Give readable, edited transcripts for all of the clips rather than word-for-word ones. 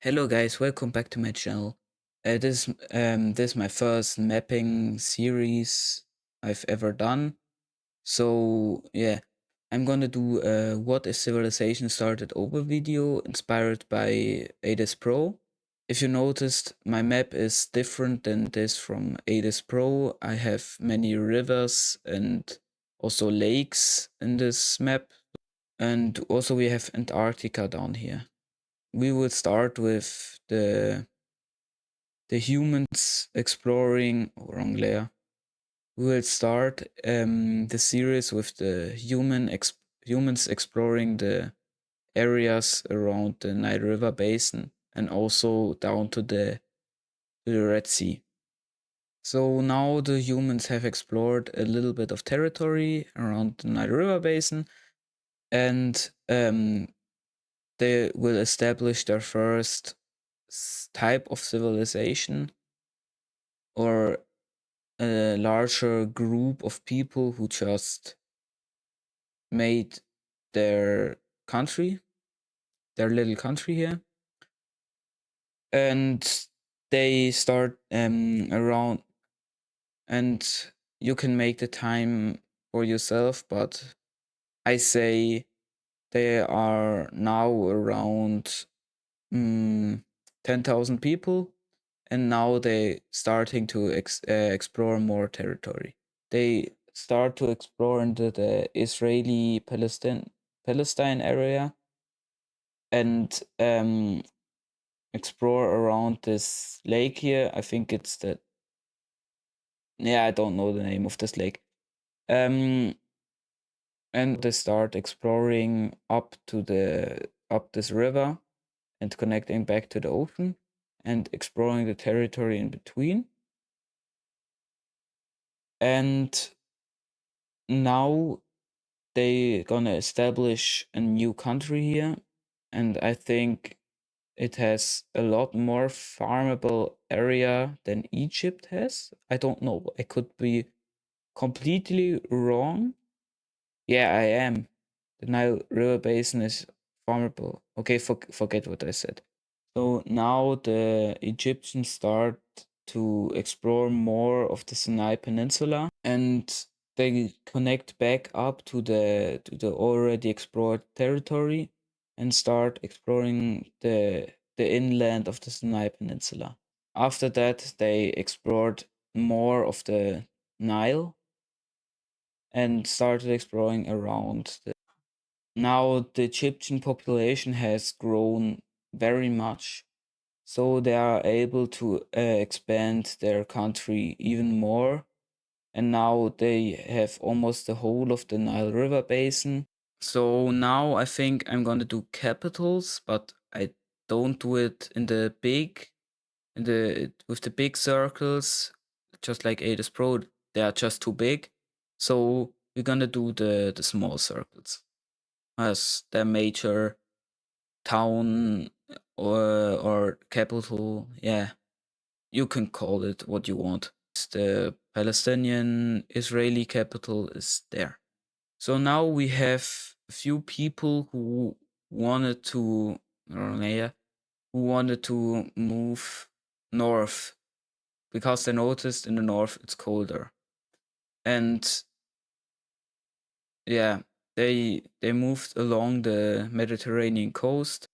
Hello guys, welcome back to my channel. This is my first mapping series I've ever done. So yeah, I'm gonna do a What is Civilization Started Over video inspired by AdizzPro. If you noticed, my map is different than this from AdizzPro. I have many rivers and also lakes in this map. And also we have Antarctica down here. We will start with the humans exploring wrong layer. We will start the series with the humans exploring the areas around the Nile River basin and also down to the Red Sea. So now the humans have explored a little bit of territory around the Nile River basin, and they will establish their first type of civilization, or a larger group of people who just made their country, their little country here. And they start around, and you can make the time for yourself, but I say they are now around 10,000 people, and now they starting to explore more territory. They start to explore into the Israeli Palestine area and explore around this lake here. I think it's I don't know the name of this lake. And they start exploring up this river and connecting back to the ocean and exploring the territory in between. And now they gonna establish a new country here, and I think it has a lot more farmable area than Egypt has. I don't know. I could be completely wrong. Yeah, I am. The Nile River Basin is farmable. Okay, forget what I said. So now the Egyptians start to explore more of the Sinai Peninsula, and they connect back up to the already explored territory and start exploring the inland of the Sinai Peninsula. After that, they explored more of the Nile and started exploring around now the Egyptian population has grown very much, so they are able to expand their country even more. And now they have almost the whole of the Nile River basin. So now I think I'm gonna do capitals, but I don't do it with the big circles, just like AdizzPro. They are just too big. So we're gonna do the small circles as the major town or capital. Yeah, you can call it what you want. The Palestinian Israeli capital is there. So now we have a few people who wanted to move north because they noticed in the north it's colder. And yeah, they moved along the Mediterranean coast.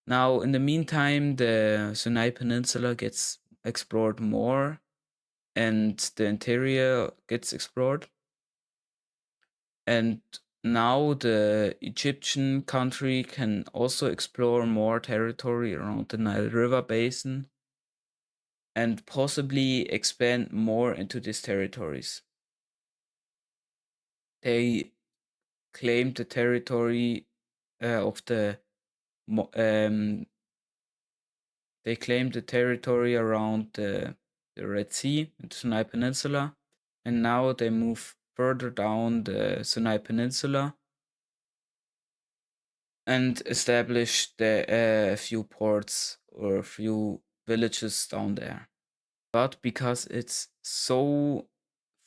Now, in the meantime, the Sinai Peninsula gets explored more, and the interior gets explored. And now the Egyptian country can also explore more territory around the Nile River basin and possibly expand more into these territories. They claimed the territory of the they claimed the territory around the Red Sea and the Sinai Peninsula, and now they move further down the Sinai Peninsula and establish a few ports or a few villages down there. But because it's so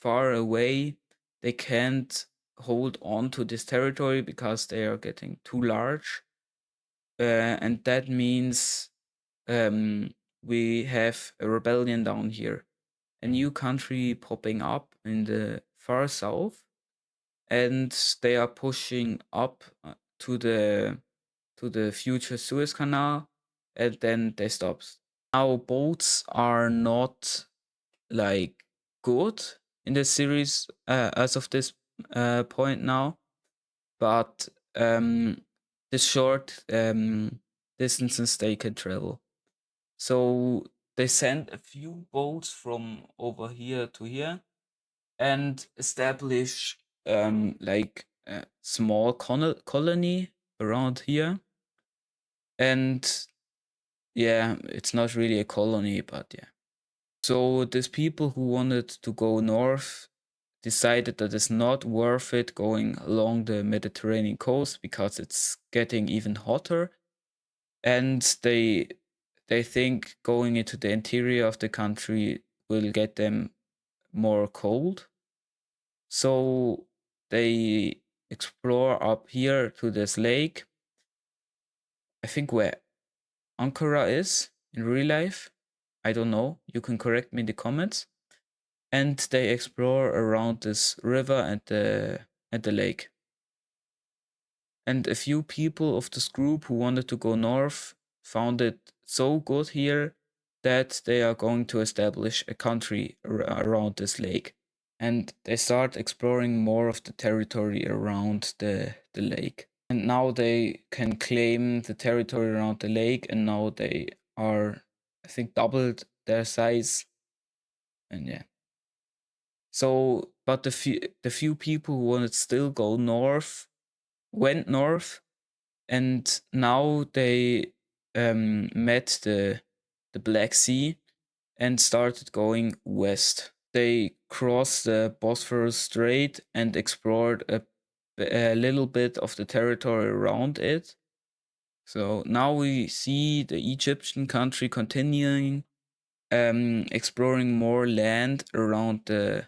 far away, they can't hold on to this territory because they are getting too large. And that means we have a rebellion down here, a new country popping up in the far south, and they are pushing up to the future Suez Canal, and then they stop. Now boats are not like good in the series as of this point now, but the short distances they can travel. So they send a few boats from over here to here and establish like a small colony around here. And yeah, it's not really a colony, but yeah. So these people who wanted to go north decided that it's not worth it going along the Mediterranean coast because it's getting even hotter, and they think going into the interior of the country will get them more cold. So they explore up here to this lake, I think where Ankara is in real life. I don't know. You can correct me in the comments. And they explore around this river and the lake. And a few people of this group who wanted to go north found it so good here that they are going to establish a country around this lake. And they start exploring more of the territory around the lake. And now they can claim the territory around the lake, and now they are, I think, doubled their size. And yeah. So, but the few people who wanted still go north went north, and now they met the Black Sea and started going west. They crossed the Bosphorus Strait and explored a little bit of the territory around it. So now we see the Egyptian country continuing exploring more land around the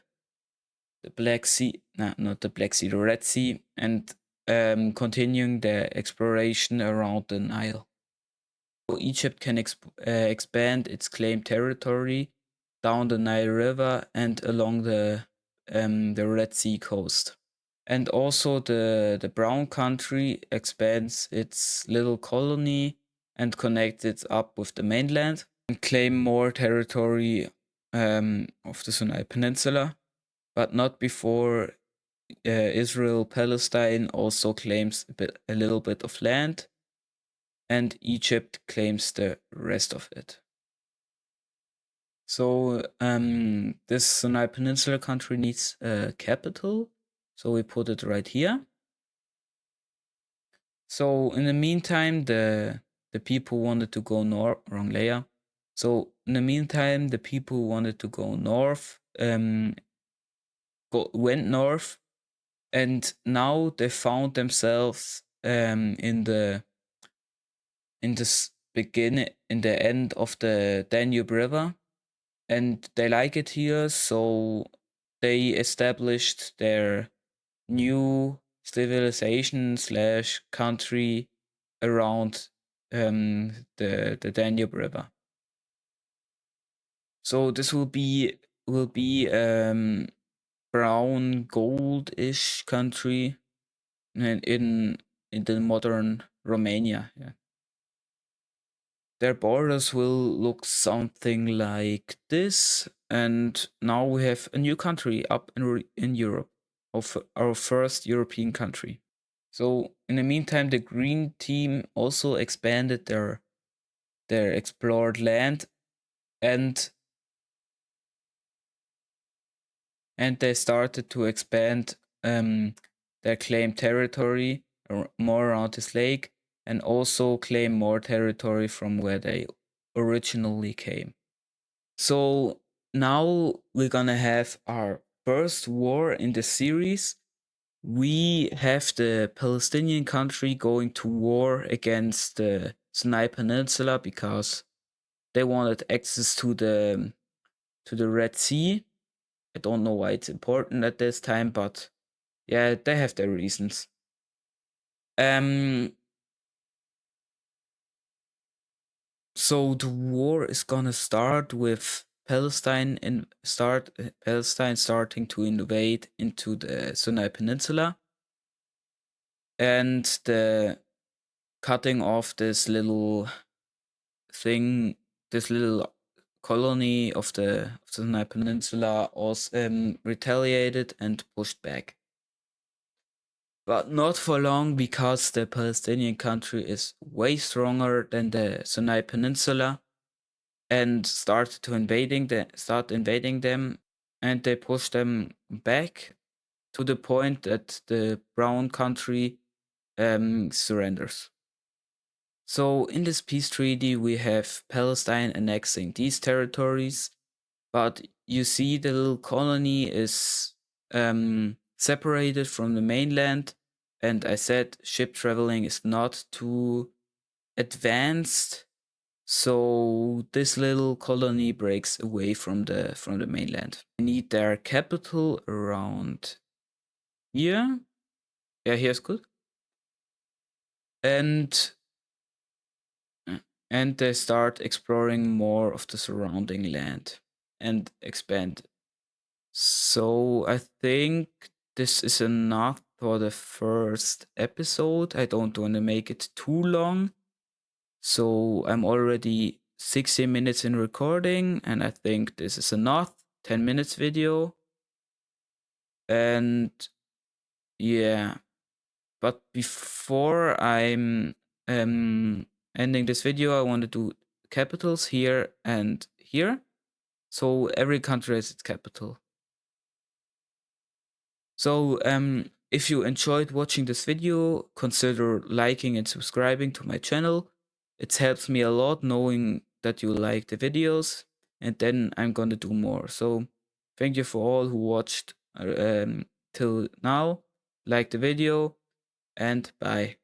Black Sea, no, not the Black Sea, the Red Sea, and continuing the exploration around the Nile. So Egypt can expand its claimed territory down the Nile River and along the Red Sea coast. And also the Brown country expands its little colony and connects it up with the mainland and claim more territory of the Sinai Peninsula, but not before Israel Palestine also claims a little bit of land, and Egypt claims the rest of it. So this Sinai Peninsula country needs a capital, so we put it right here. So in the meantime, the people wanted to go north. Wrong layer. So in the meantime, the people who wanted to go north went north, and now they found themselves in the end of the Danube River, and they like it here, so they established their new civilization slash country around the Danube River. So this will be brown gold-ish country in the modern Romania. Yeah. Their borders will look something like this, and now we have a new country up in Europe, our first European country. So in the meantime, the green team also expanded their explored land, and they started to expand their claimed territory more around this lake, and also claim more territory from where they originally came. So now we're gonna have our first war in the series. We have the Palestinian country going to war against the Sinai Peninsula because they wanted access to the Red Sea. I don't know why it's important at this time, but yeah, they have their reasons. So the war is gonna start with Palestine starting to invade into the Sinai Peninsula, and the cutting off this little thing, this little colony of the Sinai Peninsula, also retaliated and pushed back. But not for long, because the Palestinian country is way stronger than the Sinai Peninsula, and start invading them, and they push them back to the point that the brown country surrenders. So in this peace treaty, we have Palestine annexing these territories, but you see the little colony is separated from the mainland, and I said ship traveling is not too advanced, so this little colony breaks away from the mainland. They need their capital around here. Yeah, here's good. And they start exploring more of the surrounding land and expand. So I think this is enough for the first episode. I don't want to make it too long. So I'm already 60 minutes in recording, and I think this is enough. 10 minutes video. And yeah, but before I'm ending this video, I want to do capitals here and here. So every country has its capital. So if you enjoyed watching this video, consider liking and subscribing to my channel. It helps me a lot knowing that you like the videos, and then I'm gonna do more. So thank you for all who watched till now. Like the video, and bye.